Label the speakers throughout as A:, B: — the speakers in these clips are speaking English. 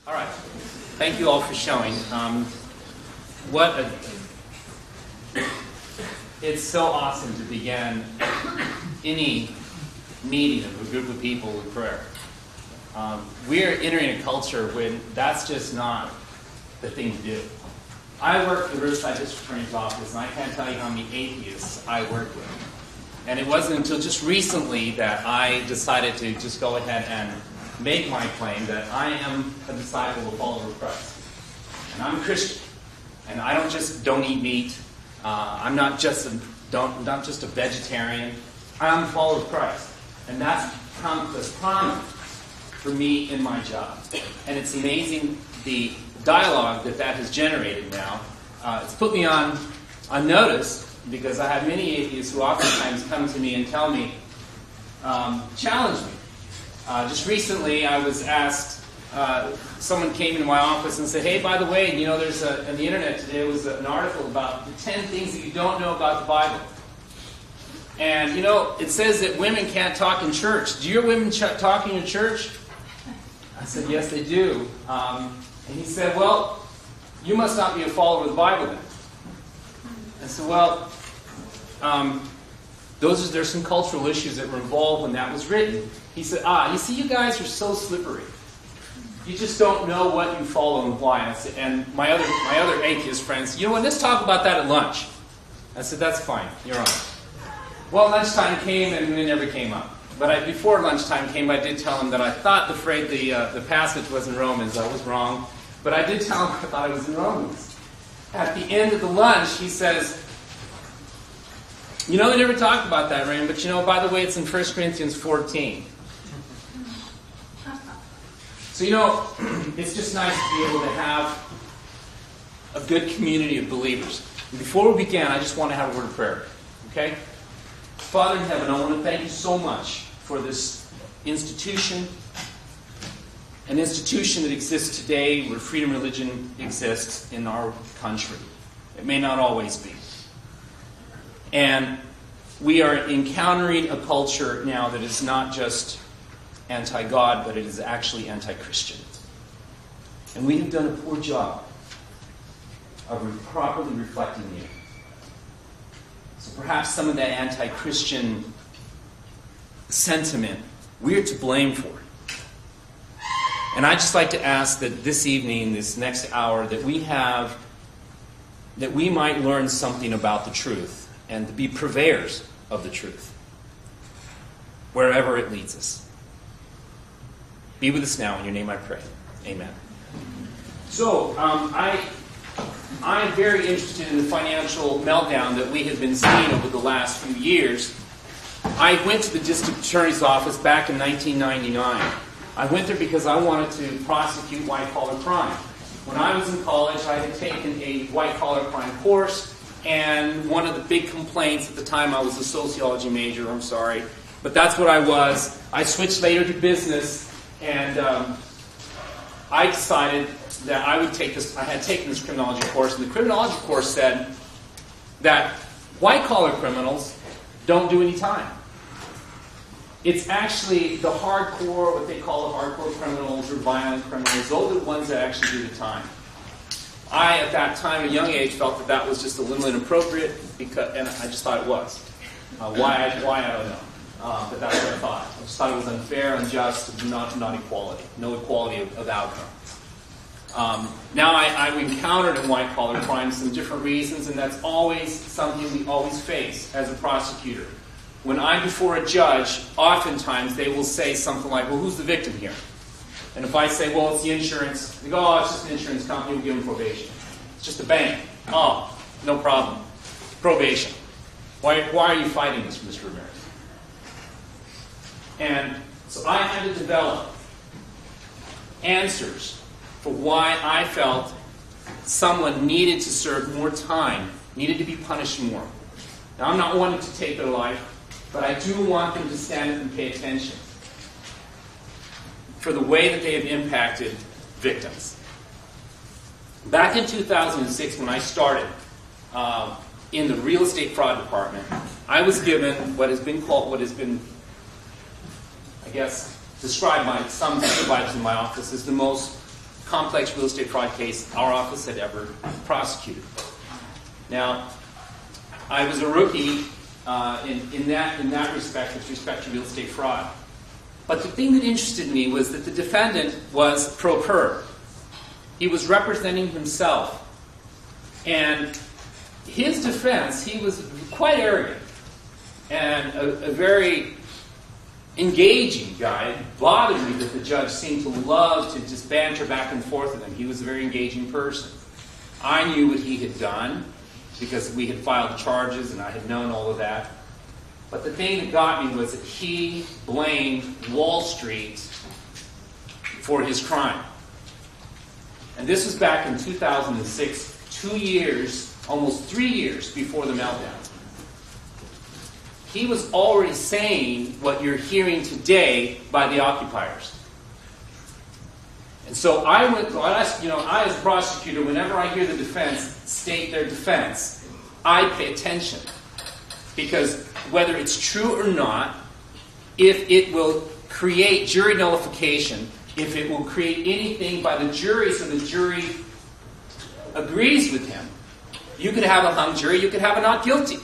A: All right. Thank you all for showing. It's so awesome to begin any meeting of a group of people with prayer. We're entering a culture when that's just not the thing to do. I work for the Riverside District Attorney's Office, and I can't tell you how many atheists I work with. And it wasn't until just recently that I decided to just go ahead and make my claim that I am a disciple, a follower of Christ. And I'm a Christian. And I don't eat meat. I'm not just a vegetarian. I'm a follower of Christ. And that's prominent for me in my job. And it's amazing the dialogue that has generated now. It's put me on notice because I have many atheists who oftentimes come to me and tell me, challenge me. Just recently, I was asked, someone came into my office and said, hey, by the way, there's on the internet today was an article about the 10 things that you don't know about the Bible. And, it says that women can't talk in church. Do your women talk in your church? I said, yes, they do. And he said, well, you must not be a follower of the Bible then. I said, well, there's some cultural issues that were involved when that was written. He said, you see, you guys are so slippery. You just don't know what you follow and why. And my other atheist friends, you know what, let's talk about that at lunch. I said, that's fine, you're on. Well, lunchtime came and it never came up. But before lunchtime came, I did tell him that I thought the passage was in Romans. I was wrong. But I did tell him I thought it was in Romans. At the end of the lunch, he says, they never talked about that, Raymond, but by the way, it's in 1 Corinthians 14. So, it's just nice to be able to have a good community of believers. And before we begin, I just want to have a word of prayer. Okay? Father in heaven, I want to thank you so much for this institution, an institution that exists today where freedom of religion exists in our country. It may not always be. And we are encountering a culture now that is not just anti-God, but it is actually anti-Christian. And we have done a poor job of properly reflecting you. So perhaps some of that anti-Christian sentiment we're to blame for. And I'd just like to ask that this evening, this next hour, that we might learn something about the truth and to be purveyors of the truth, wherever it leads us. Be with us now. In your name I pray. Amen. So, I'm very interested in the financial meltdown that we have been seeing over the last few years. I went to the district attorney's office back in 1999. I went there because I wanted to prosecute white-collar crime. When I was in college, I had taken a white-collar crime course, and one of the big complaints at the time, I was a sociology major, I'm sorry, but that's what I was. I switched later to business, and I decided that I would take this. I had taken this criminology course, and the criminology course said that white-collar criminals don't do any time. It's actually the hardcore, what they call the hardcore criminals or violent criminals, those are the ones that actually do the time. I, at that time, at a young age, felt that was just a little inappropriate, and I just thought it was. Why, I don't know. But that's what I thought. I just thought it was unfair, unjust, not equality. No equality of outcome. Now I've encountered in white-collar crime some different reasons, and that's always something we always face as a prosecutor. When I'm before a judge, oftentimes they will say something like, well, who's the victim here? And if I say, well, it's the insurance, they go, oh, it's just an insurance company, we'll give them probation. It's just a bank. Oh, no problem. Probation. Why are you fighting this, Mr. Ramirez? And so I had to develop answers for why I felt someone needed to serve more time, needed to be punished more. Now, I'm not wanting to take their life, but I do want them to stand up and pay attention for the way that they have impacted victims. Back in 2006, when I started in the real estate fraud department, I was given what has been, I guess, described by some supervisors in my office as the most complex real estate fraud case our office had ever prosecuted. Now, I was a rookie in that respect with respect to real estate fraud. But the thing that interested me was that the defendant was pro per. He was representing himself. And his defense, he was quite arrogant and a very engaging guy. It bothered me that the judge seemed to love to just banter back and forth with him. He was a very engaging person. I knew what he had done because we had filed charges and I had known all of that. But the thing that got me was that he blamed Wall Street for his crime. And this was back in 2006, 2 years, almost 3 years before the meltdown. He was already saying what you're hearing today by the occupiers. And so I as a prosecutor, whenever I hear the defense state their defense, I pay attention. Because whether it's true or not, if it will create jury nullification, if it will create anything by the jury so the jury agrees with him, you could have a hung jury, you could have a not guilty.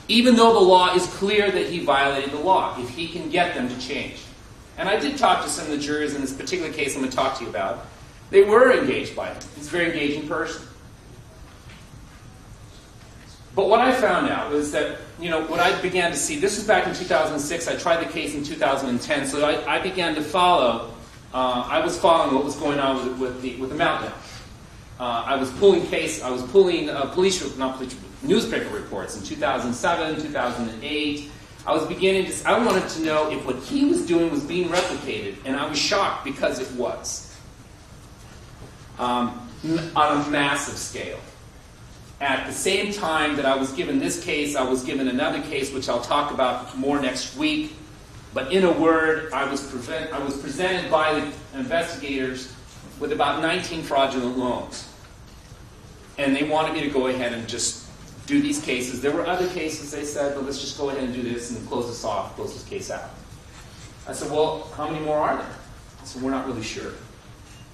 A: Even though the law is clear that he violated the law, if he can get them to change. And I did talk to some of the jurors in this particular case I'm going to talk to you about. They were engaged by him. He's a very engaging person. But what I found out was that, what I began to see, this was back in 2006, I tried the case in 2010, so I began to follow, I was following what was going on with the meltdown. I was pulling newspaper reports in 2007, 2008. I wanted to know if what he was doing was being replicated, and I was shocked because it was. On a massive scale. At the same time that I was given this case, I was given another case, which I'll talk about more next week. But in a word, I was presented by the investigators with about 19 fraudulent loans. And they wanted me to go ahead and just do these cases. There were other cases they said, well, let's just go ahead and do this and close this off, close this case out. I said, well, how many more are there? I said, we're not really sure.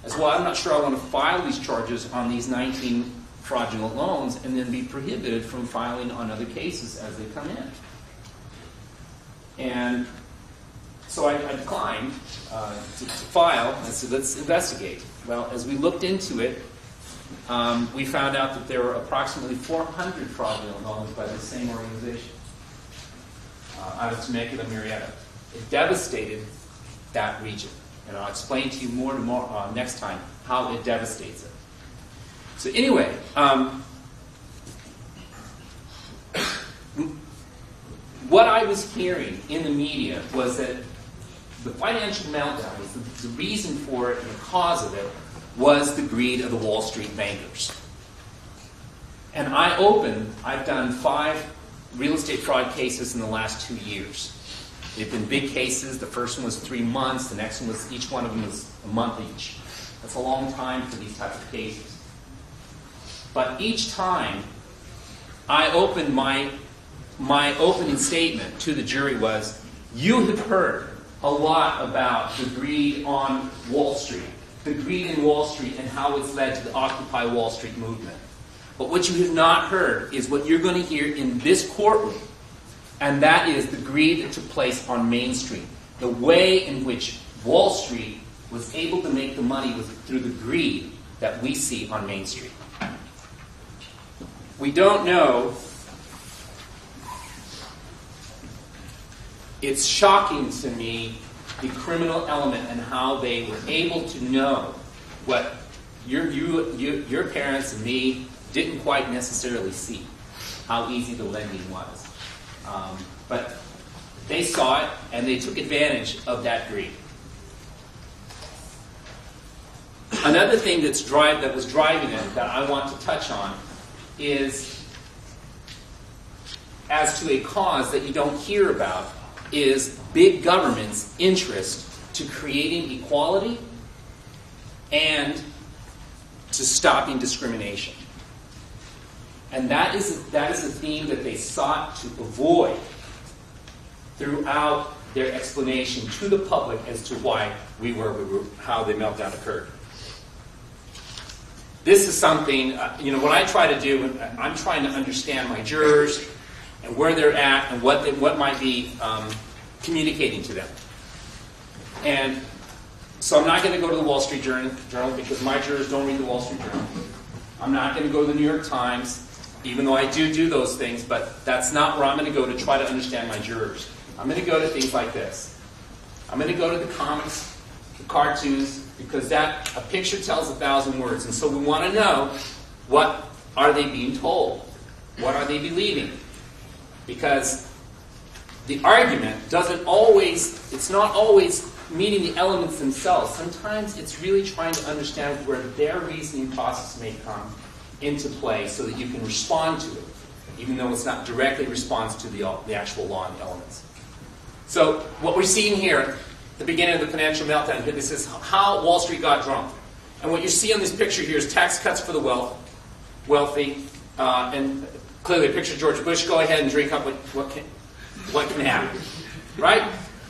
A: I said, well, I'm not sure I want to file these charges on these 19 fraudulent loans and then be prohibited from filing on other cases as they come in. And so I declined to file. I said, let's investigate. Well, as we looked into it, we found out that there were approximately 400 fraudulent loans by the same organization out of Temecula, Murrieta. It devastated that region. And I'll explain to you more next time how it devastates it. So anyway, what I was hearing in the media was that the financial meltdown, was the reason for it and the cause of it, was the greed of the Wall Street bankers. And I've done 5 real estate fraud cases in the last 2 years. They've been big cases. The first one was 3 months. The next one was, each one of them was a month each. That's a long time for these types of cases. But each time I opened my opening statement to the jury was, you have heard a lot about the greed on Wall Street, the greed in Wall Street and how it's led to the Occupy Wall Street movement. But what you have not heard is what you're going to hear in this courtroom, and that is the greed that took place on Main Street. The way in which Wall Street was able to make the money was through the greed that we see on Main Street. We don't know. It's shocking to me, the criminal element and how they were able to know what your parents and me didn't quite necessarily see, how easy the lending was. But they saw it and they took advantage of that greed. Another thing that was driving it that I want to touch on is, as to a cause that you don't hear about, is big government's interest to creating equality and to stopping discrimination. And that is a theme that they sought to avoid throughout their explanation to the public as to why we were how the meltdown occurred. this is something, what I try to do, I'm trying to understand my jurors and where they're at and what might be communicating to them. And so I'm not going to go to the Wall Street Journal because my jurors don't read the Wall Street Journal. I'm not going to go to the New York Times, even though I do those things, but that's not where I'm going to go to try to understand my jurors. I'm going to go to things like this. I'm going to go to the comics, the cartoons, because a picture tells 1,000 words. And so we want to know, what are they being told? What are they believing? Because the argument it's not always meeting the elements themselves. Sometimes it's really trying to understand where their reasoning process may come into play so that you can respond to it, even though it's not directly response to the actual law and elements. So what we're seeing here, the beginning of the financial meltdown, this is how Wall Street got drunk. And what you see on this picture here is tax cuts for the wealthy, and clearly a picture of George Bush. Go ahead and drink up what can happen, right?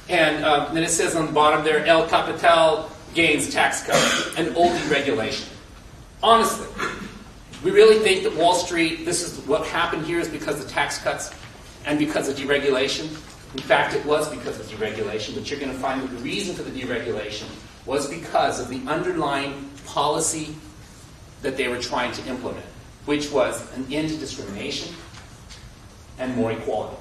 A: And then it says on the bottom there, El Capital gains tax cut and old deregulation. Honestly, we really think that Wall Street, this is what happened here is because of tax cuts and because of deregulation? In fact, it was because of deregulation, but you're going to find that the reason for the deregulation was because of the underlying policy that they were trying to implement, which was an end to discrimination and more equality.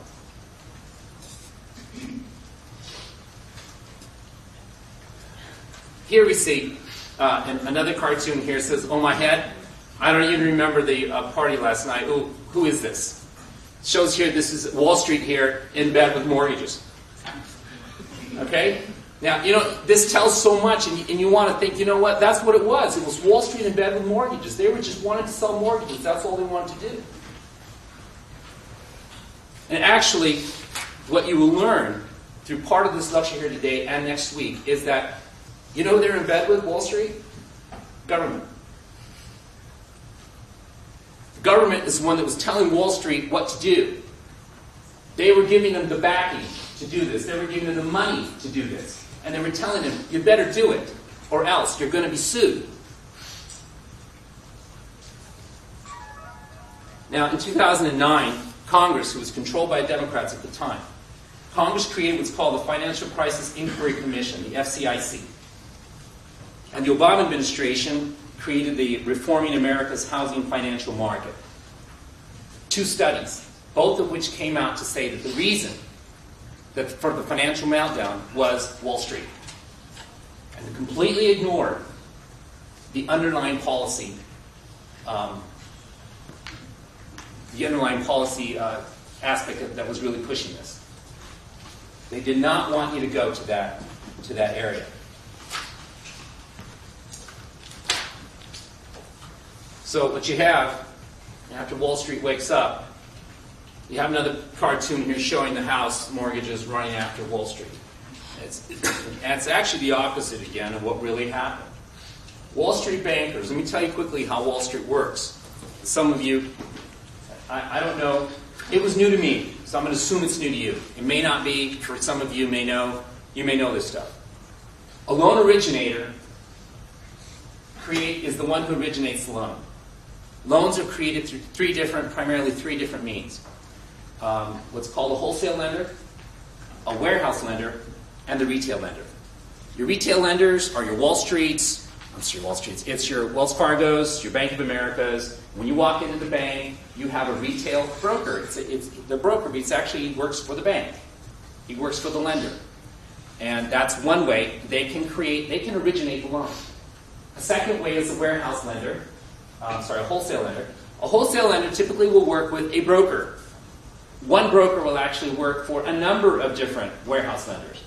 A: Here we see another cartoon here. It says, "Oh my head." I don't even remember the party last night. Ooh, who is this? It shows here this is Wall Street here in bed with mortgages. Okay? Now, this tells so much, and you want to think, you know what? That's what it was. It was Wall Street in bed with mortgages. They were just wanting to sell mortgages. That's all they wanted to do. And actually, what you will learn through part of this lecture here today and next week is that, they're in bed with Wall Street? Government. The government is the one that was telling Wall Street what to do. They were giving them the backing to do this. They were giving them the money to do this. And they were telling them, you better do it, or else you're going to be sued. Now, in 2009, Congress, who was controlled by Democrats at the time, Congress created what's called the Financial Crisis Inquiry Commission, the FCIC. And the Obama administration created the Reforming America's Housing Financial Market. 2 studies, both of which came out to say that the reason that for the financial meltdown was Wall Street. And completely ignored the underlying policy aspect that was really pushing this. They did not want you to go to that area. So what you have, after Wall Street wakes up, you have another cartoon here showing the house mortgages running after Wall Street. It's actually the opposite again of what really happened. Wall Street bankers, let me tell you quickly how Wall Street works. Some of you, I don't know, it was new to me, so I'm going to assume it's new to you. It may not be, for some of you may know this stuff. A loan originator is the one who originates the loan. Loans are created through primarily three different means. What's called a wholesale lender, a warehouse lender, and the retail lender. Your retail lenders are your Wall Streets, it's your Wells Fargo's, your Bank of America's. When you walk into the bank, you have a retail broker. It's the broker, but he works for the bank. He works for the lender. And that's one way they can originate the loan. A second way is a warehouse lender. A wholesale lender. A wholesale lender typically will work with a broker. One broker will actually work for a number of different warehouse lenders.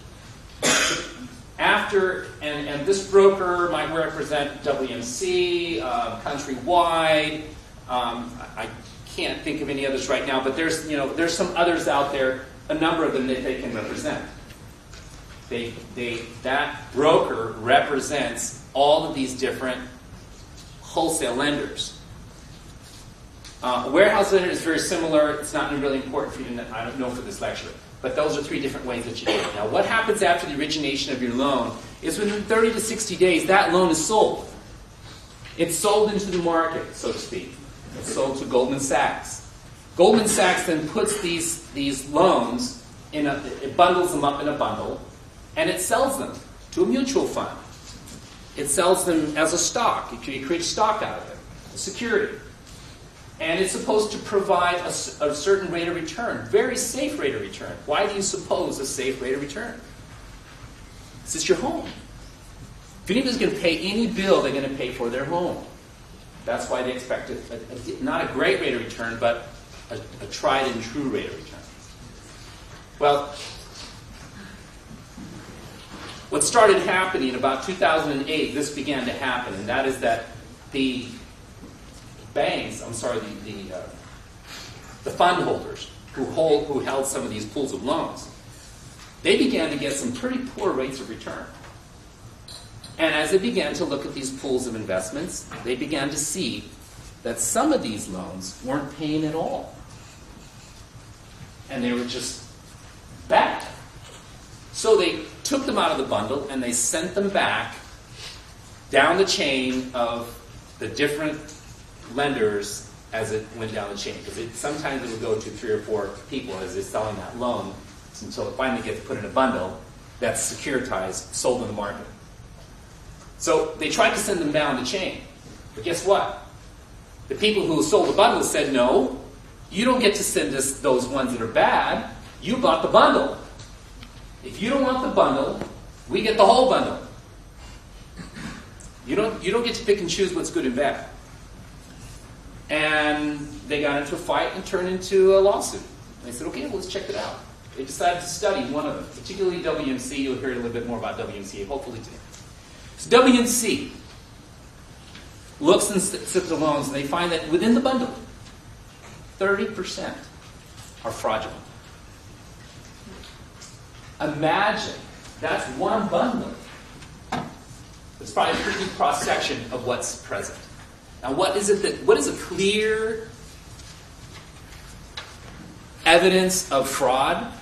A: And this broker might represent WMC, Countrywide. I can't think of any others right now, but there's some others out there. A number of them that they can represent. That broker represents all of these different wholesale lenders. A warehouse lender is very similar. It's not really important for you to, I don't know for this lecture. But those are three different ways that you do it. Now, what happens after the origination of your loan is within 30 to 60 days, that loan is sold. It's sold into the market, so to speak. It's sold to Goldman Sachs. Goldman Sachs then puts these loans it bundles them up in a bundle, and it sells them to a mutual fund. It sells them as a stock. It creates stock out of it, a security. And it's supposed to provide a certain rate of return, very safe rate of return. Why do you suppose a safe rate of return? It's your home. If anybody's going to pay any bill, they're going to pay for their home. That's why they expect not a great rate of return, but a tried and true rate of return. Well, what started happening about 2008, this began to happen, and that is that the banks, the fund holders who held some of these pools of loans, they began to get some pretty poor rates of return. And as they began to look at these pools of investments, they began to see that some of these loans weren't paying at all. And they were just bad. So they took them out of the bundle and they sent them back down the chain of the different lenders as it went down the chain. Because sometimes it would go to 3 or 4 people as they're selling that loan until it finally gets put in a bundle that's securitized, sold in the market. So they tried to send them down the chain. But guess what? The people who sold the bundle said, no, you don't get to send us those ones that are bad. You bought the bundle. If you don't want the bundle, we get the whole bundle. You don't get to pick and choose what's good and bad. And they got into a fight and turned into a lawsuit. And they said, okay, well, let's check it out. They decided to study one of them, particularly WMC. You'll hear a little bit more about WMC, hopefully today. So WMC looks at the loans, and they find that within the bundle, 30% are fraudulent. Imagine, that's one bundle. It's probably a pretty good cross-section of what's present. Now, what is a clear evidence of fraud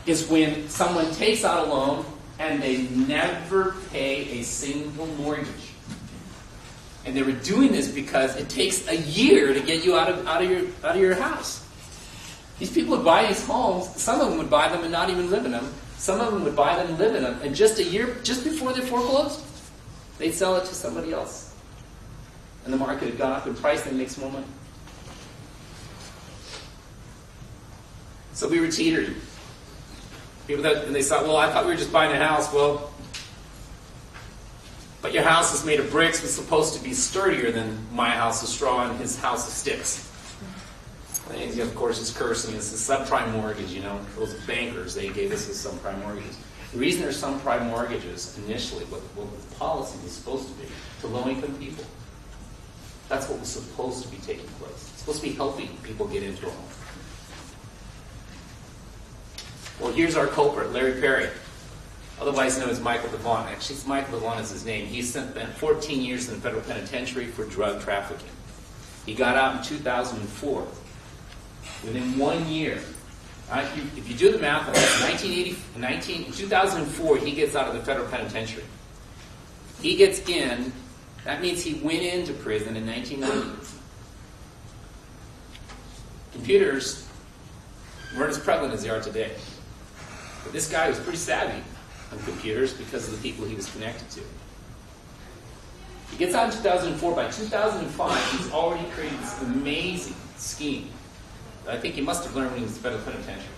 A: is when someone takes out a loan and they never pay a single mortgage. And they were doing this because it takes a year to get you out of your house. These people would buy these homes. Some of them would buy them and not even live in them. Some of them would buy them and live in them. And just a year, just before they foreclosed, they'd sell it to somebody else. And the market had gone up in price, and they make some more money. So we were teetering. And they thought, well, I thought we were just buying a house. Well, but your house is made of bricks. It's supposed to be sturdier than my house of straw and his house of sticks. And of course, it's cursing. It's a subprime mortgage, Those bankers, they gave us as subprime mortgages. The reason there's subprime mortgages initially, what the policy was supposed to be, to low-income people. That's what was supposed to be taking place. It's supposed to be helping people get into a home. Well, here's our culprit, Larry Perry, otherwise known as Michael Devon. Actually, Michael Devon is his name. He spent 14 years in the federal penitentiary for drug trafficking. He got out in 2004. Within 1 year, if you do the math on that, in 2004, he gets out of the federal penitentiary. He gets in, that means he went into prison in 1990. Computers weren't as prevalent as they are today. But this guy was pretty savvy on computers because of the people he was connected to. He gets out in 2004. By 2005, he's already created this amazing scheme that I think he must have learned when he was in the federal penitentiary.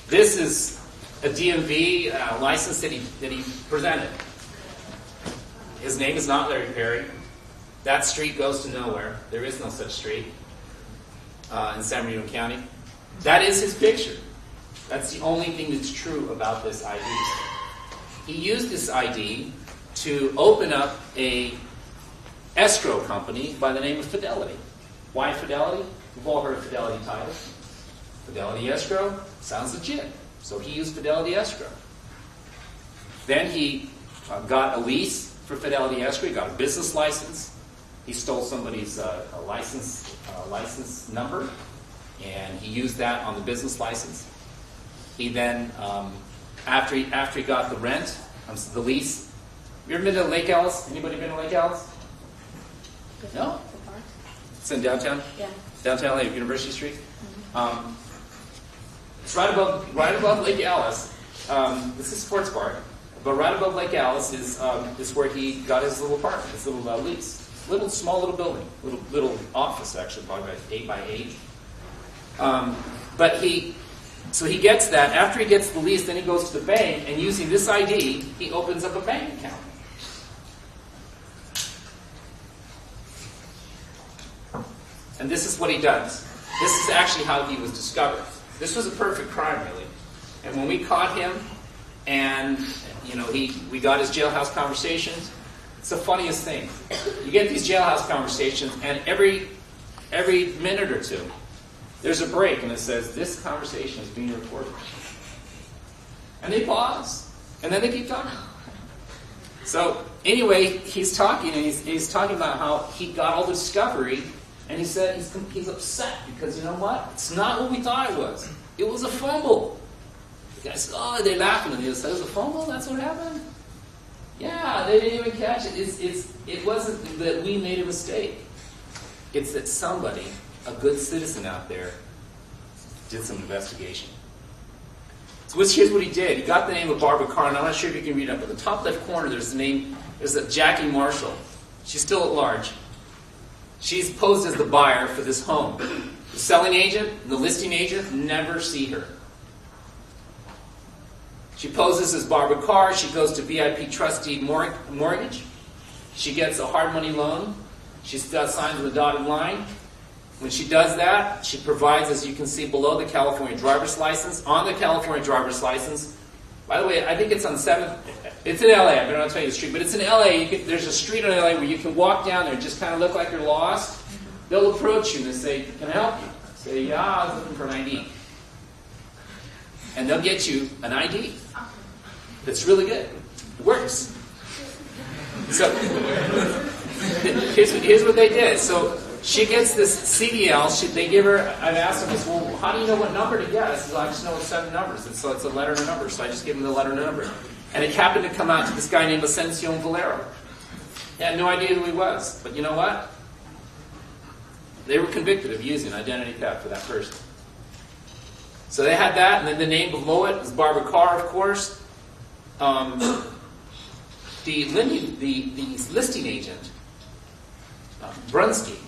A: This is a DMV license that he presented. His name is not Larry Perry. That street goes to nowhere. There is no such street in San Bernardino County. That is his picture. That's the only thing that's true about this ID. He used this ID to open up a escrow company by the name of Fidelity. Why Fidelity? We've all heard of Fidelity Title. Fidelity Escrow sounds legit. So he used Fidelity Escrow. Then he got a lease for Fidelity Escrow. He got a business license. He stole somebody's license number, and he used that on the business license. He then, after he got the rent, the lease, You ever been to Lake Alice? Anybody been to Lake Alice? No? It's in downtown?
B: Yeah.
A: Downtown LA, University Street? It's right above Lake Alice. This is a sports bar. But right above Lake Alice is where he got his little apartment, his little lease. Small little building. Little office, actually, probably about 8 by 8. So he gets that. After he gets the lease, then he goes to the bank, and using this ID, he opens up a bank account. And this is what he does. This is actually how he was discovered. This was a perfect crime, really. And when we caught him, and we got his jailhouse conversations, it's the funniest thing. You get these jailhouse conversations, and every minute or two, there's a break, and it says, "This conversation is being recorded." And they pause, and then they keep talking. So anyway, he's talking, and he's talking about how he got all the discovery, and he said he's upset because, you know what? It's not what we thought it was. It was a fumble. The guy said, "Oh," they're laughing, and he said, "It was a fumble? That's what happened?" Yeah, they didn't even catch it. It wasn't that we made a mistake. It's that somebody, a good citizen out there, did some investigation. So here's what he did. He got the name of Barbara Carr, I'm not sure if you can read it. Up at the top left corner, there's a Jackie Marshall. She's still at large. She's posed as the buyer for this home. The selling agent and the listing agent never see her. She poses as Barbara Carr. She goes to VIP trustee mortgage. She gets a hard money loan. She signs the dotted line. When she does that, she provides, as you can see below, the California driver's license. On the California driver's license, by the way, I think it's on 7th. It's in LA. I'm not telling you the street, but it's in LA. There's a street in LA where you can walk down there and just kind of look like you're lost. They'll approach you and they say, "Can I help you?" Say, "Yeah, I was looking for an ID." And they'll get you an ID. It's really good. It works. So here's what they did. So she gets this CDL. They give her. I've asked them, "Well, how do you know what number to get?" I said, "Well, I just know it's 7 numbers. So it's a letter and a number." So I just gave them the letter and a number. And it happened to come out to this guy named Ascension Valero. He had no idea who he was. But you know what? They were convicted of using identity theft for that person. So they had that, and then the name below it was Barbara Carr, of course. The listing agent, Brunsky,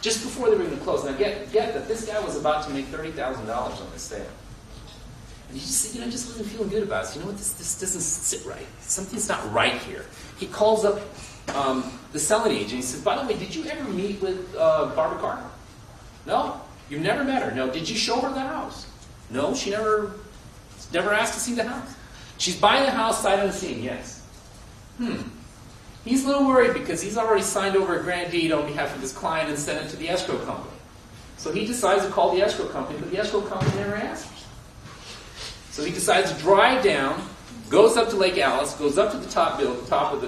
A: just before they were going to close. Now get that this guy was about to make $30,000 on this sale. And he just said, just wasn't feeling good about it. So, you know what, this doesn't sit right. Something's not right here. He calls up the selling agent. He says, "By the way, did you ever meet with Barbara Carr?" "No." "You've never met her?" "No." "Did you show her the house?" "No, she never asked to see the house." "She's buying the house sight unseen?" "Yes." He's a little worried because he's already signed over a grant deed on behalf of his client and sent it to the escrow company. So he decides to call the escrow company, but the escrow company never answers. So he decides to drive down, goes up to Lake Alice, goes up to the top of the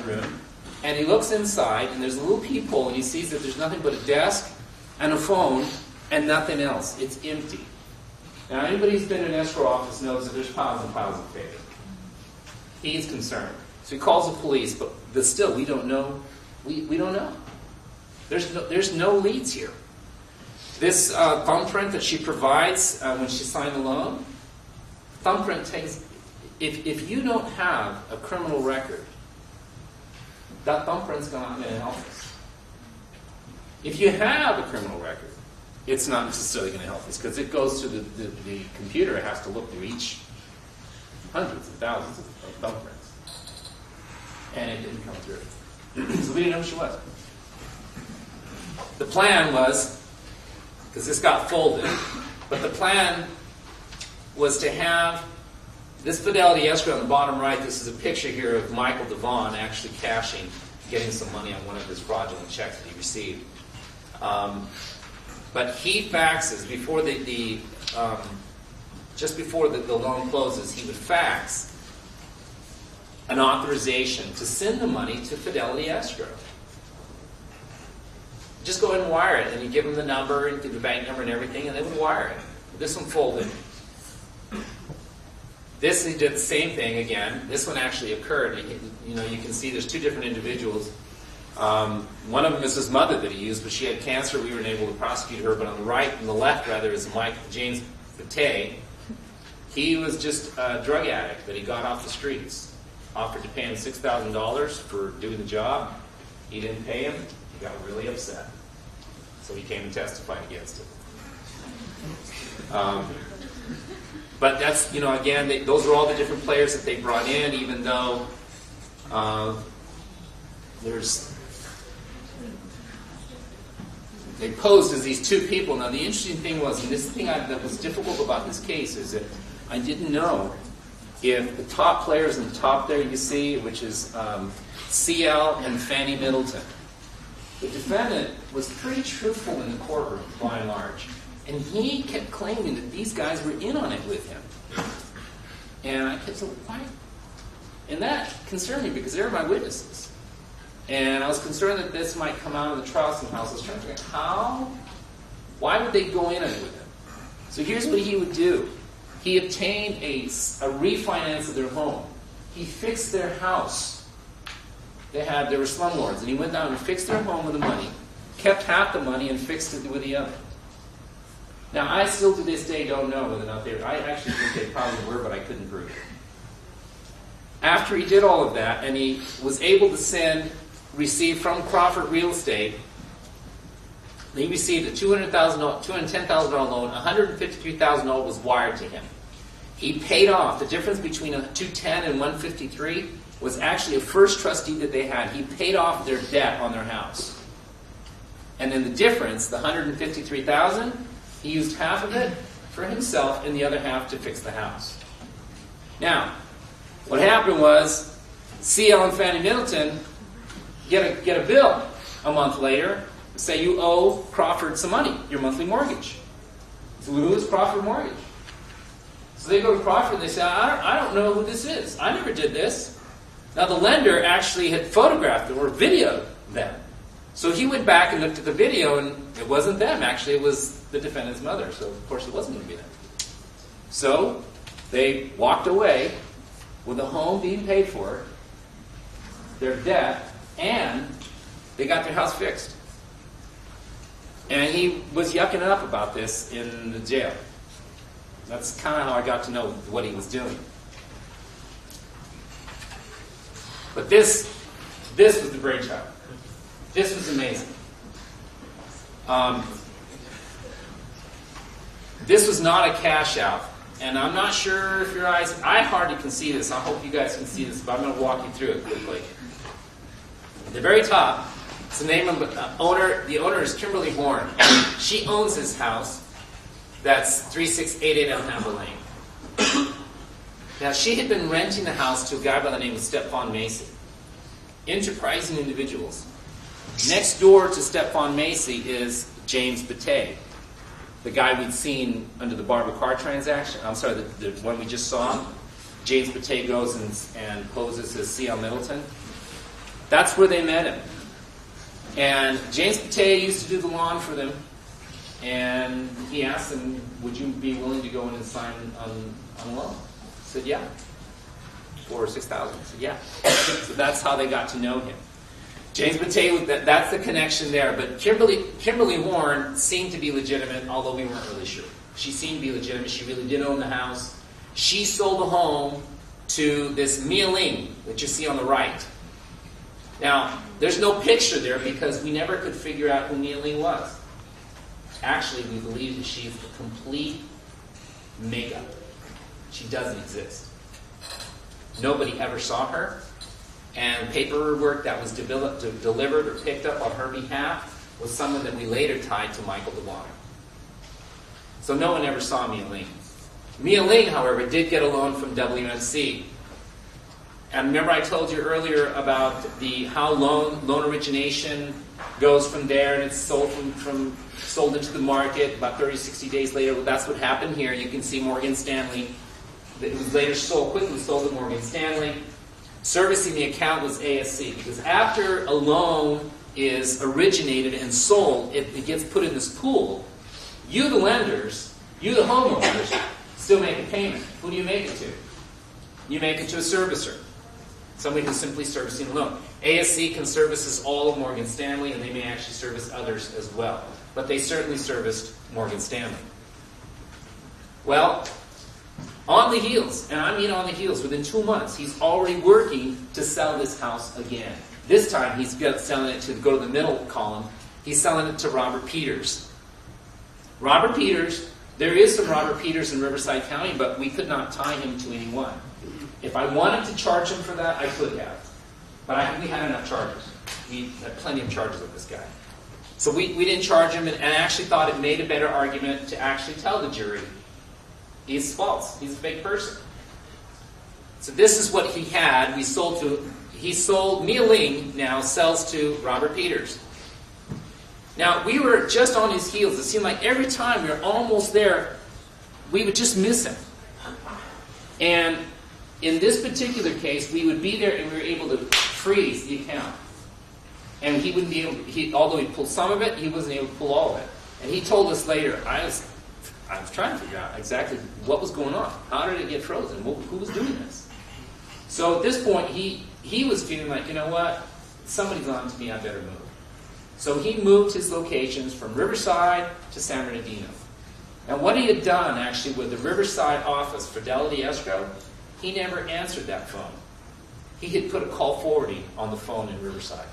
A: room, and he looks inside, and there's a little peephole, and he sees that there's nothing but a desk and a phone and nothing else. It's empty. Now, anybody who's been in an escrow office knows that there's piles and piles of paper. He's concerned. So he calls the police, but still, we don't know. We don't know. There's no leads here. This thumbprint that she provides when she signed the loan, thumbprint takes. If you don't have a criminal record, that thumbprint's not going to help us. If you have a criminal record, it's not necessarily going to help us because it goes to the computer. It has to look through each hundreds and thousands of thumbprints. And it didn't come through. So we didn't know who she was. The plan was, because this got folded, but the plan was to have this Fidelity escrow on the bottom right. This is a picture here of Michael Devon actually getting some money on one of his fraudulent checks that he received. But he faxes before just before the loan closes, he would fax an authorization to send the money to Fidelity Escrow. Just go ahead and wire it, and you give them the number and give the bank number and everything, and they would wire it. This one folded. This, he did the same thing again. This one actually occurred. You know, you can see there's two different individuals. One of them is his mother that he used, but she had cancer. We weren't able to prosecute her. But on the left, is James Batey. He was just a drug addict that he got off the streets. Offered to pay him $6,000 for doing the job. He didn't pay him. He got really upset. So he came and testified against it. But that's, you know, again, those are all the different players that they brought in, even though they posed as these two people. Now, the interesting thing was, and this thing that was difficult about this case, is that I didn't know if the top players in the top there you see, which is CL and Fannie Middleton. The defendant was pretty truthful in the courtroom, by and large. And he kept claiming that these guys were in on it with him. And I kept saying, why? And that concerned me because they were my witnesses. And I was concerned that this might come out of the trial somehow. So I was trying to figure out why would they go in on it with him? So here's what he would do. He obtained a refinance of their home. He fixed their house. They were slumlords. And he went down and fixed their home with the money, kept half the money, and fixed it with the other. Now, I still to this day don't know whether or not I actually think they probably were, but I couldn't prove it. After he did all of that, and he was able to receive from Crawford Real Estate, he received a $210,000 loan, $153,000 was wired to him. He paid off. The difference between a $210 and $153 was actually a first trust deed that they had. He paid off their debt on their house. And then the difference, the $153,000, he used half of it for himself and the other half to fix the house. Now, what happened was CL and Fannie Middleton get a bill a month later, say you owe Crawford some money, your monthly mortgage. So who is Crawford Mortgage? So they go to Crawford and they say, I don't know who this is. I never did this. Now the lender actually had photographed them or videoed them. So he went back and looked at the video, and it wasn't them. Actually, it was the defendant's mother. So, of course, it wasn't going to be them. So they walked away with the home being paid for, their debt, and they got their house fixed. And he was yucking up about this in the jail. That's kind of how I got to know what he was doing. But this was the brainchild. This was amazing. This was not a cash out. And I'm not sure if your eyes... I hardly can see this. I hope you guys can see this, but I'm going to walk you through it quickly. At the very top, it's the name of the owner. The owner is Kimberly Horn. She owns this house. That's 3688 Elmham Lane. Now, she had been renting the house to a guy by the name of Stephon Macy. Enterprising individuals. Next door to Stephon Macy is James Batey, the guy we'd seen under the Barbara Carr transaction. I'm sorry, the one we just saw. James Batey goes and poses as C.L. Middleton. That's where they met him. And James Batey used to do the lawn for them. And he asked them, would you be willing to go in and sign on a loan? He said, yeah. For $6,000. He said, yeah. So that's how they got to know him. James Batey, that's the connection there. But Kimberly Horn seemed to be legitimate, although we weren't really sure. She seemed to be legitimate. She really did own the house. She sold the home to this Mia Ling that you see on the right. Now, there's no picture there because we never could figure out who Mia Ling was. Actually, we believe that she's a complete makeup. She doesn't exist. Nobody ever saw her. And paperwork that was delivered or picked up on her behalf was someone that we later tied to Michael DeWater. So no one ever saw Mia Ling. Mia Ling, however, did get a loan from WMC. And remember I told you earlier about how loan origination goes from there and it's sold sold into the market about 30, 60 days later. Well, that's what happened here. You can see Morgan Stanley. It was later quickly sold to Morgan Stanley. Servicing the account was ASC, because after a loan is originated and sold, it gets put in this pool. You, the lenders, you, the homeowners, still make a payment. Who do you make it to? you make it to a servicer, somebody who's simply servicing a loan. ASC can service all of Morgan Stanley, and they may actually service others as well. But they certainly serviced Morgan Stanley. Well, on the heels, and I mean on the heels, within 2 months, he's already working to sell this house again. This time, he's selling it to, go to the middle column, he's selling it to Robert Peters. Robert Peters, there is some Robert Peters in Riverside County, but we could not tie him to anyone. If I wanted to charge him for that, I could have. But we had enough charges. We had plenty of charges of this guy. So we didn't charge him, and actually thought it made a better argument to actually tell the jury he's false. He's a fake person. So this is what he had. He sold, Mia Ling now sells to Robert Peters. Now, we were just on his heels. It seemed like every time we were almost there, we would just miss him. And in this particular case, we would be there and we were able to freeze the account. And he wouldn't be able to, although he pulled some of it, he wasn't able to pull all of it. And he told us later, I was trying to figure out exactly what was going on. How did it get frozen? Who was doing this? So at this point, he was feeling like, you know what? Somebody's on to me, I better move. So he moved his locations from Riverside to San Bernardino. Now what he had done actually with the Riverside office, Fidelity Escrow, he never answered that phone. He had put a call forwarding on the phone in Riverside.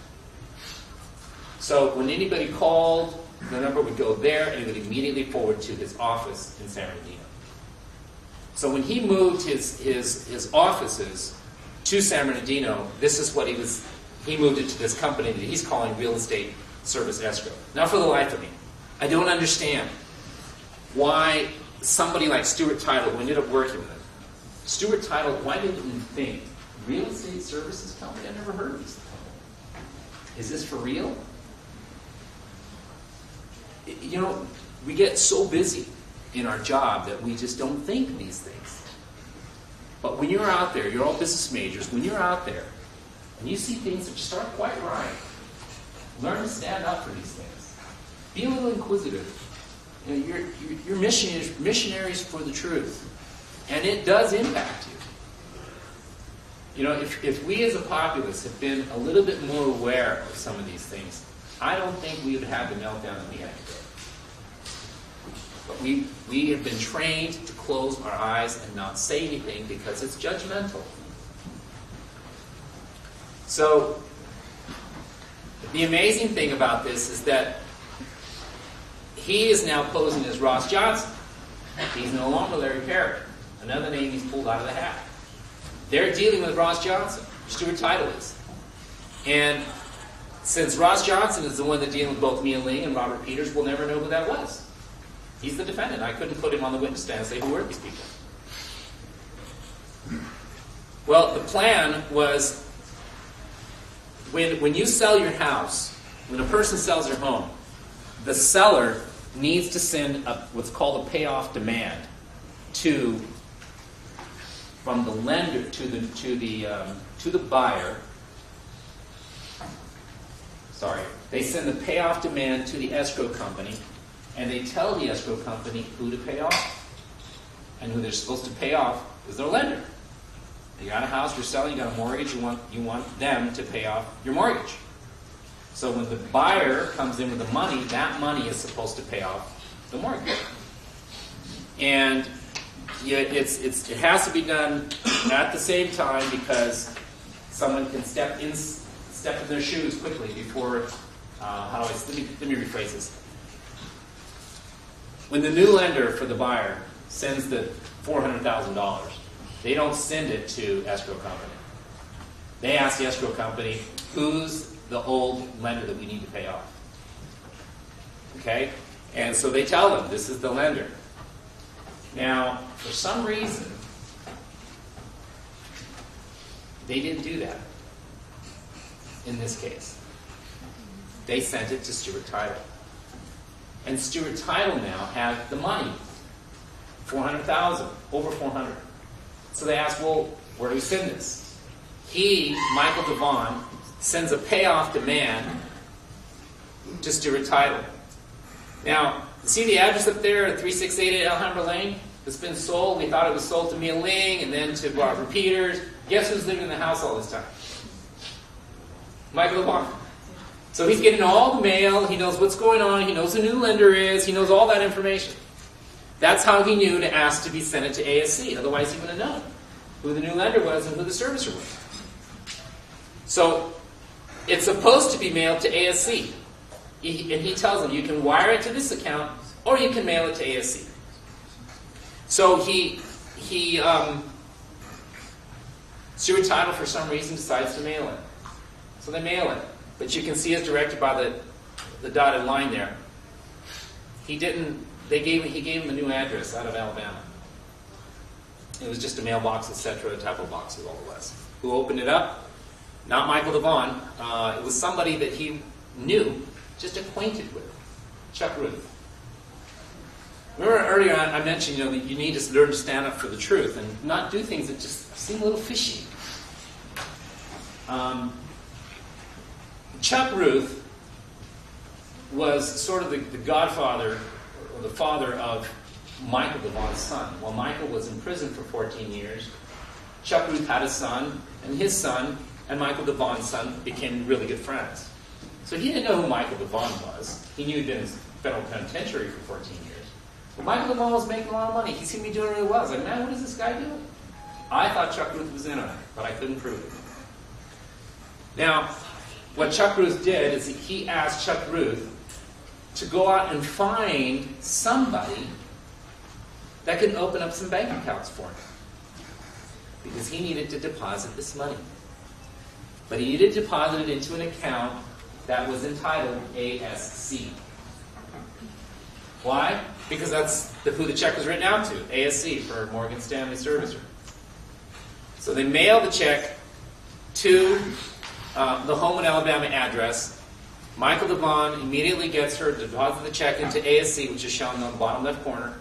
A: So when anybody called, the number would go there and it would immediately forward to his office in San Bernardino. So when he moved his offices to San Bernardino, this is what he moved it to this company that he's calling Real Estate Service Escrow. Now for the life of me, I don't understand why somebody like Stuart Title, who ended up working with him, Stuart Title, why didn't you think, Real Estate Services Company? I never heard of this company. Is this for real? You know, we get so busy in our job that we just don't think these things. But when you're out there, you're all business majors, when you're out there and you see things that just aren't quite right, learn to stand up for these things. Be a little inquisitive. You know, you're missionaries for the truth. And it does impact you. You know, if we as a populace have been a little bit more aware of some of these things, I don't think we would have the meltdown that we had today. But we have been trained to close our eyes and not say anything because it's judgmental. So, the amazing thing about this is that he is now posing as Ross Johnson. He's no longer Larry Parrott. Another name he's pulled out of the hat. They're dealing with Ross Johnson. Stuart Title is. And since Ross Johnson is the one that's dealing with both Mia Ling and Robert Peters, we'll never know who that was. He's the defendant. I couldn't put him on the witness stand and say, who were these people? Well, the plan was, when you sell your house, when a person sells their home, the seller needs to send what's called a payoff demand from the lender to the buyer. Sorry, they send the payoff demand to the escrow company, and they tell the escrow company who to pay off, and who they're supposed to pay off is their lender. You got a house you're selling, you got a mortgage, you want them to pay off your mortgage. So when the buyer comes in with the money, that money is supposed to pay off the mortgage. And it has to be done at the same time because someone can step in their shoes quickly before, let me rephrase this. When the new lender for the buyer sends the $400,000, they don't send it to escrow company. They ask the escrow company, who's the old lender that we need to pay off? Okay? And so they tell them, this is the lender. Now, for some reason, they didn't do that in this case. They sent it to Stuart Title. And Stuart Title now had the money, $400,000, over $400,000. So they asked, well, where do we send this? Michael Devon, sends a payoff demand to Stuart Title. Now, see the address up there at 3688 Alhambra Lane? It's been sold. We thought it was sold to Mia Ling and then to Robert Peters. Guess who's living in the house all this time? Michael Levon. So he's getting all the mail. He knows what's going on. He knows who the new lender is. He knows all that information. That's how he knew to ask to be sent it to ASC. Otherwise, he would have known who the new lender was and who the servicer was. So it's supposed to be mailed to ASC. And he tells them, you can wire it to this account or you can mail it to ASC. So Stewart Title, for some reason, decides to mail it. So they mail it. But you can see as directed by the dotted line there. He gave him a new address out of Alabama. It was just a mailbox, etc., type of box is all it was. Who opened it up? Not Michael Devon. It was somebody that he knew, just acquainted with. Chuck Ruth. Remember earlier I mentioned, that you need to learn to stand up for the truth and not do things that just seem a little fishy. Chuck Ruth was sort of the godfather, or the father of Michael Devon's son. While Michael was in prison for 14 years, Chuck Ruth had a son, and his son and Michael Devon's son became really good friends. So he didn't know who Michael Devon was. He knew he'd been in federal penitentiary for 14 years. But Michael Devon was making a lot of money. He seemed to be doing really well. I was like, man, what is this guy doing? I thought Chuck Ruth was in on it, but I couldn't prove it. Now, what Chuck Ruth did is he asked Chuck Ruth to go out and find somebody that could open up some bank accounts for him. Because he needed to deposit this money. But he needed to deposit it into an account that was entitled ASC. Why? Because that's who the check was written out to, ASC, for Morgan Stanley Servicer. So they mail the check to the home in Alabama address. Michael Devon immediately gets her to deposit the check into ASC, which is shown on the bottom left corner.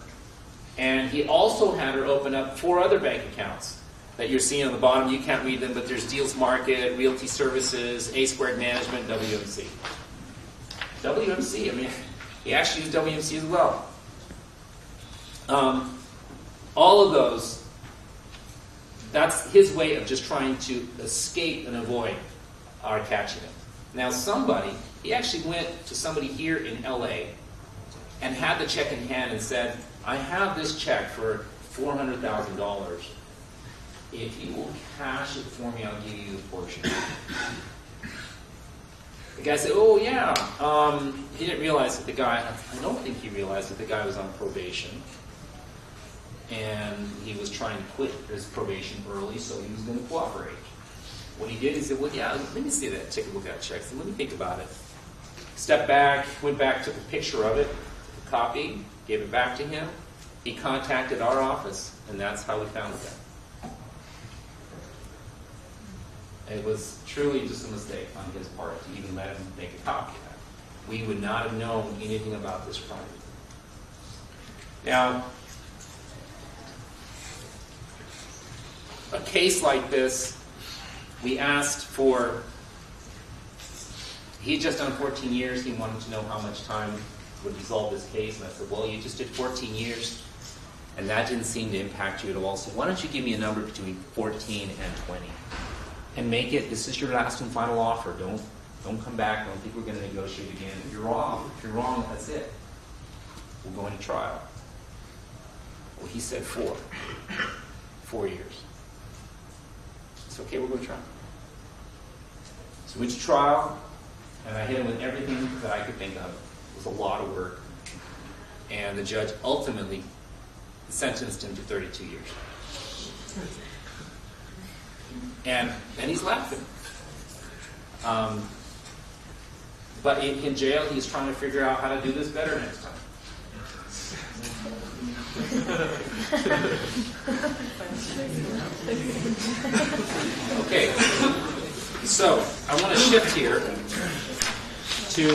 A: And he also had her open up 4 other bank accounts that you're seeing on the bottom. You can't read them, but there's Deals Market, Realty Services, A Squared Management, WMC. WMC, I mean, he actually used WMC as well. All of those, that's his way of just trying to escape and avoid our catching him. Now he actually went to somebody here in LA and had the check in hand and said, I have this check for $400,000. If you will cash it for me, I'll give you the portion. The guy said, oh yeah. He didn't realize that I don't think he realized that the guy was on probation. And he was trying to quit his probation early, so he was going to cooperate. What he did, he said, well, yeah, let me see that, take a look at that check. So let me think about it. Stepped back, went back, took a picture of it, took a copy, gave it back to him. He contacted our office, and that's how we found the guy. It was truly just a mistake on his part to even let him make a copy of that. We would not have known anything about this crime. Now, a case like this, we asked for, he had just done 14 years, he wanted to know how much time would resolve this case, and I said, well, you just did 14 years, and that didn't seem to impact you at all, so why don't you give me a number between 14 and 20, and make it, this is your last and final offer, don't come back, don't think we're going to negotiate again. If you're wrong, that's it. We'll go into trial. Well, he said 4 years. It's okay, we'll go to trial. So we went to trial, and I hit him with everything that I could think of. It was a lot of work. And the judge ultimately sentenced him to 32 years. And he's laughing. But in jail, he's trying to figure out how to do this better next time. Okay, so I want to shift here to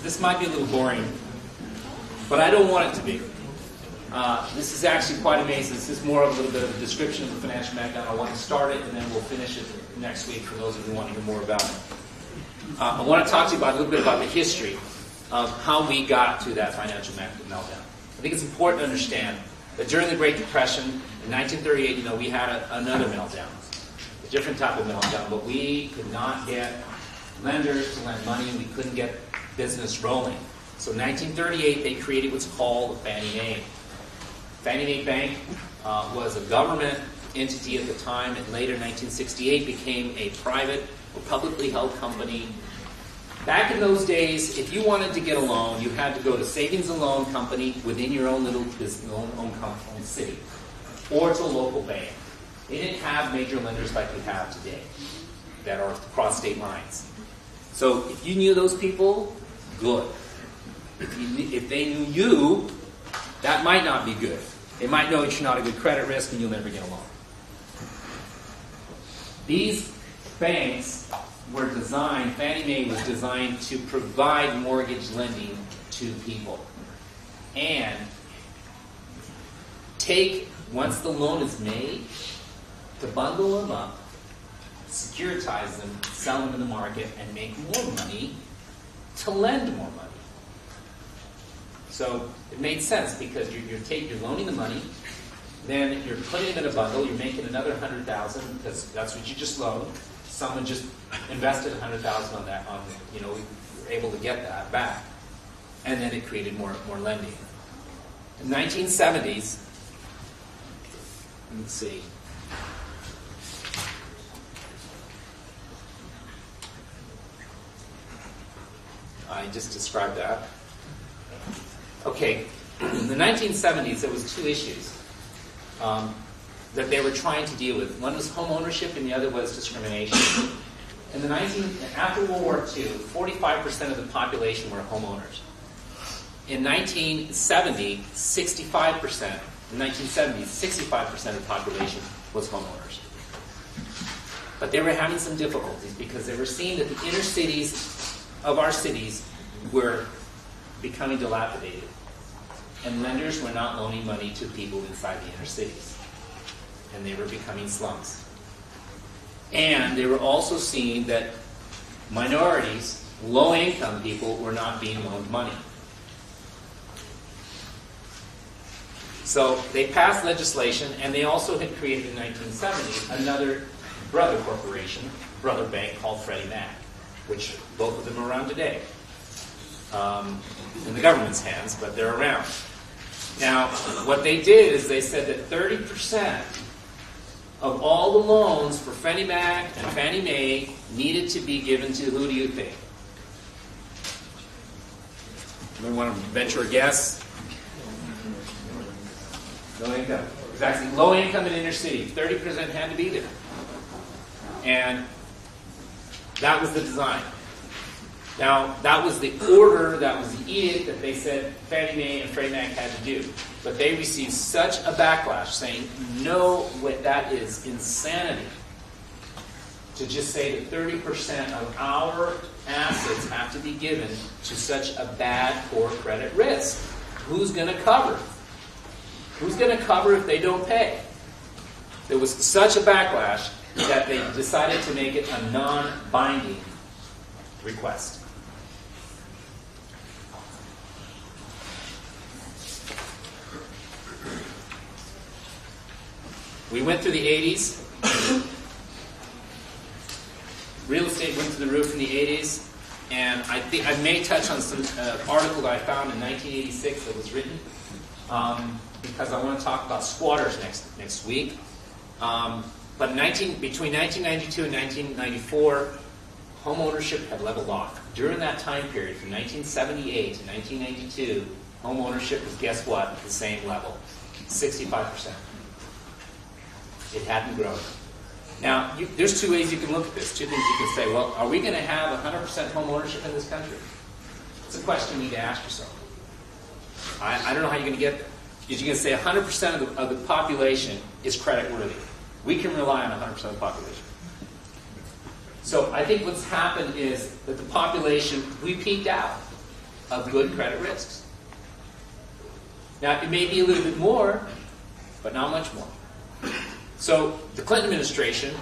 A: this might be a little boring, but I don't want it to be. This is actually quite amazing. This is more of a little bit of a description of the financial meltdown. I want to start it, and then we'll finish it next week for those of you who want to hear more about it. I want to talk to you about a little bit about the history of how we got to that financial meltdown. I think it's important to understand that during the Great Depression in 1938, we had another meltdown, a different type of meltdown, but we could not get lenders to lend money. We couldn't get business rolling. So in 1938, they created what's called the Fannie Mae. Fannie Mae Bank was a government entity at the time, and later in 1968 became a private or publicly held company. Back in those days, if you wanted to get a loan, you had to go to savings and loan company within your own little business, own city, or to a local bank. They didn't have major lenders like we have today that are across state lines. So if you knew those people, good. If they knew you, that might not be good. They might know that you're not a good credit risk and you'll never get a loan. These banks were designed, Fannie Mae was designed to provide mortgage lending to people. And once the loan is made, to bundle them up, securitize them, sell them in the market, and make more money to lend more money. So it made sense because you're loaning the money, then you're putting it in a bundle, you're making another $100,000 because that's what you just loaned. Someone just invested $100,000 on that. We were able to get that back, and then it created more lending. In the 1970s, let's see. I just described that. Okay, in the 1970s, there was two issues that they were trying to deal with. One was home ownership, and the other was discrimination. After World War II, 45% of the population were homeowners. In 1970, 65%. In 1970s, 65% of the population was homeowners. But they were having some difficulties because they were seeing that the inner cities of our cities were becoming dilapidated. And lenders were not loaning money to people inside the inner cities. And they were becoming slums. And they were also seeing that minorities, low-income people, were not being loaned money. So they passed legislation, and they also had created in the 1970s another brother corporation, brother bank called Freddie Mac, which both of them are around today. In the government's hands, but they're around. Now, what they did is they said that 30% of all the loans for Freddie Mac and Fannie Mae needed to be given to who do you think? Anyone want to venture a guess? Low income. Exactly. Low income in inner city. 30% had to be there. And that was the design. Now, that was the order, that was the edict that they said Fannie Mae and Freddie Mac had to do. But they received such a backlash saying, no, that is insanity. To just say that 30% of our assets have to be given to such a bad, poor credit risk. Who's going to cover? Who's going to cover if they don't pay? There was such a backlash that they decided to make it a non-binding request. We went through the 80s. Real estate went through the roof in the 80s. And I think I may touch on some article that I found in 1986 that was written because I want to talk about squatters next week. But between 1992 and 1994, home ownership had leveled off. During that time period, from 1978 to 1992, home ownership was, guess what, at the same level, 65%. It hadn't grown. Now, there's two ways you can look at this. Two things you can say. Well, are we going to have 100% home ownership in this country? It's a question you need to ask yourself. I don't know how you're going to get there. Because you're going to say 100% of the population is credit worthy. We can rely on 100% of the population. So I think what's happened is that the population, we peaked out of good credit risks. Now, it may be a little bit more, but not much more. So the Clinton administration,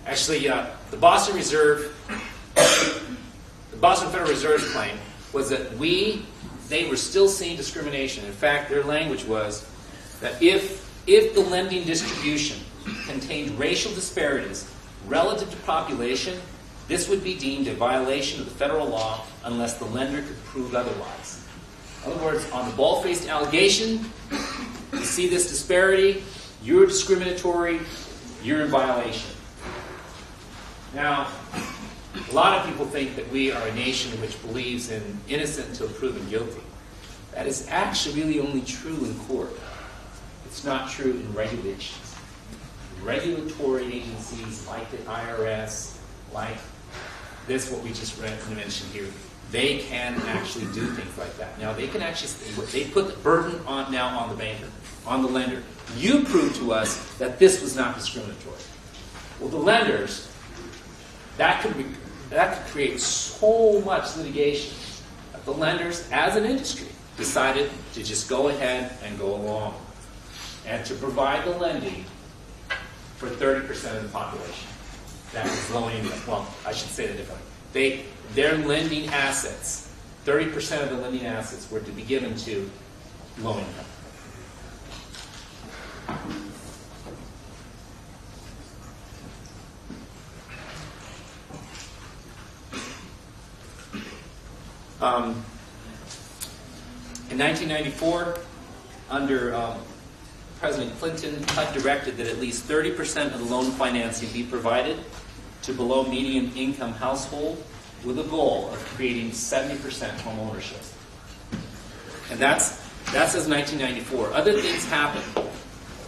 A: actually, the Boston Federal Reserve claim was that they were still seeing discrimination. In fact, their language was that if the lending distribution contained racial disparities relative to population, this would be deemed a violation of the federal law unless the lender could prove otherwise. In other words, on the bald-faced allegation, you see this disparity, you're discriminatory, you're in violation. Now, a lot of people think that we are a nation which believes in innocent until proven guilty. That is actually really only true in court. It's not true in regulations. Regulatory agencies like the IRS, like this, what we just mentioned here, they can actually do things like that. Now, they can actually, they put the burden on the banker, on the lender. You prove to us that this was not discriminatory. Well, the lenders, that could create so much litigation that the lenders, as an industry, decided to just go ahead and go along and to provide the lending for 30% of the population. That was low income. Well, I should say that differently. Their lending assets, 30% of the lending assets were to be given to low income. In 1994, under President Clinton, HUD directed that at least 30% of the loan financing be provided to below median income household with a goal of creating 70% home ownership. And that's as 1994. Other things happened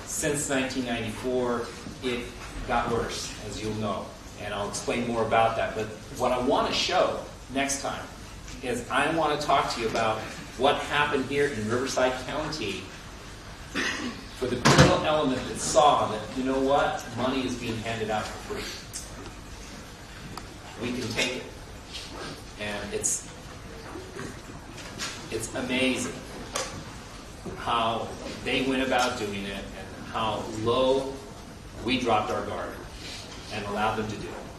A: since 1994. It got worse, as you'll know, and I'll explain more about that. But what I want to show next time is I want to talk to you about what happened here in Riverside County for the criminal element that saw that, you know what, money is being handed out for free. We can take it. And it's amazing how they went about doing it and how low we dropped our guard and allowed them to do it.